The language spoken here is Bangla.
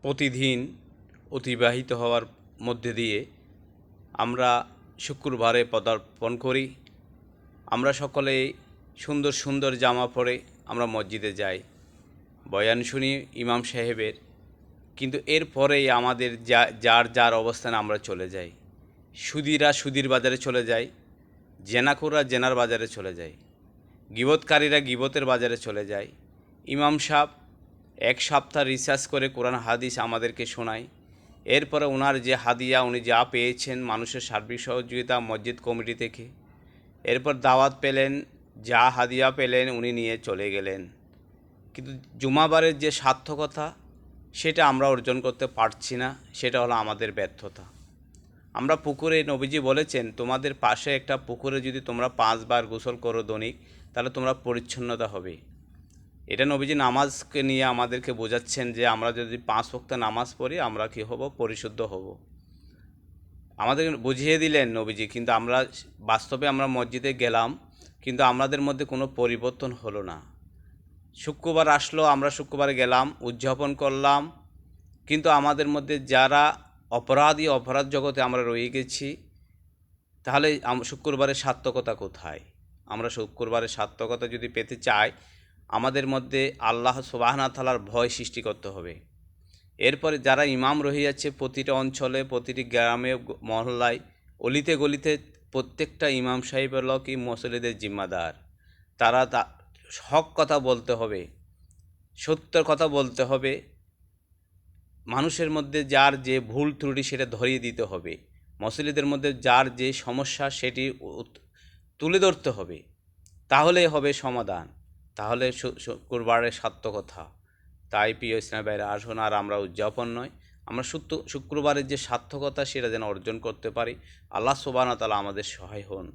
প্রতিদিন অতিবাহিত হওয়ার মধ্যে দিয়ে আমরা শুক্রবারে পদার্পণ করি। আমরা সকলে সুন্দর সুন্দর জামা পরে আমরা মসজিদে যাই, বয়ান শুনি ইমাম সাহেবের। কিন্তু এরপরেই আমাদের যার যার অবস্থানে আমরা চলে যাই। সুদীরা সুদীর বাজারে চলে যায়, জেনাখোররা জেনার বাজারে চলে যায়, গীবতকারীরা গীবতের বাজারে চলে যায়। ইমাম সাহেব এক সপ্তাহ রিসার্চ করে কোরআন হাদিস আমাদেরকে শোনায়। এরপরে ওনার যে হাদিয়া উনি যা পেয়েছেন মানুষের সার্বিক সহযোগিতা মসজিদ কমিটি থেকে, এরপর দাওয়াত পেলেন, যা হাদিয়া পেলেন উনি নিয়ে চলে গেলেন। কিন্তু জুমাবারের যে সার্থকতা সেটা আমরা অর্জন করতে পারছি না, সেটা হলো আমাদের ব্যর্থতা। আমরা পুকুরে, নবীজি বলেছেন তোমাদের পাশে একটা পুকুরে যদি তোমরা 5 বার গোসল করো দৈনিক, তাহলে তোমরা পরিচ্ছন্নতা হবে। এটা নবীজি নামাজকে নিয়ে আমাদেরকে বোঝাচ্ছেন যে আমরা যদি 5 ওয়াক্ত নামাজ পড়ি আমরা কী হব, পরিশুদ্ধ হব। আমাদের বুঝিয়ে দিলেন নবীজি, কিন্তু আমরা বাস্তবে আমরা মসজিদে গেলাম, কিন্তু আমাদের মধ্যে কোনো পরিবর্তন হলো না। শুক্রবার আসলো, আমরা শুক্রবারে গেলাম, উদযাপন করলাম, কিন্তু আমাদের মধ্যে যারা অপরাধী, অপরাধ জগতে আমরা রয়ে গেছি। তাহলে শুক্রবারের সার্থকতা কোথায়? আমরা শুক্রবারের সার্থকতা যদি পেতে চাই, আমাদের মধ্যে আল্লাহ সুবহানাহু ওয়া তাআলার ভয় সৃষ্টি করতে হবে। এরপরে যারা ইমাম রহিয়াছে প্রতিটা অঞ্চলে, প্রতিটি গ্রামে, মহল্লায়, অলিতে গলিতে, প্রত্যেকটা ইমাম সাহেব হলো কি মুসল্লিদের জিম্মাদার। তারা হক কথা বলতে হবে, সত্যের কথা বলতে হবে, মানুষের মধ্যে যার যে ভুল ত্রুটি সেটা ধরিয়ে দিতে হবে, মুসল্লিদের মধ্যে যার যে সমস্যা সেটি তুলে ধরতে হবে। তাহলেই হবে সমাধান, তাহলে শুক্রবারের সার্থকতা। তাই প্রিয় ইসলাম ভাইরা, আসুন আর আমরা উদযাপন নয়, আমরা শুক্রবারের যে সার্থকতা সেটা যেন অর্জন করতে পারি। আল্লাহ সুবহানাহু ওয়া তাআলা আমাদের সহায় হন।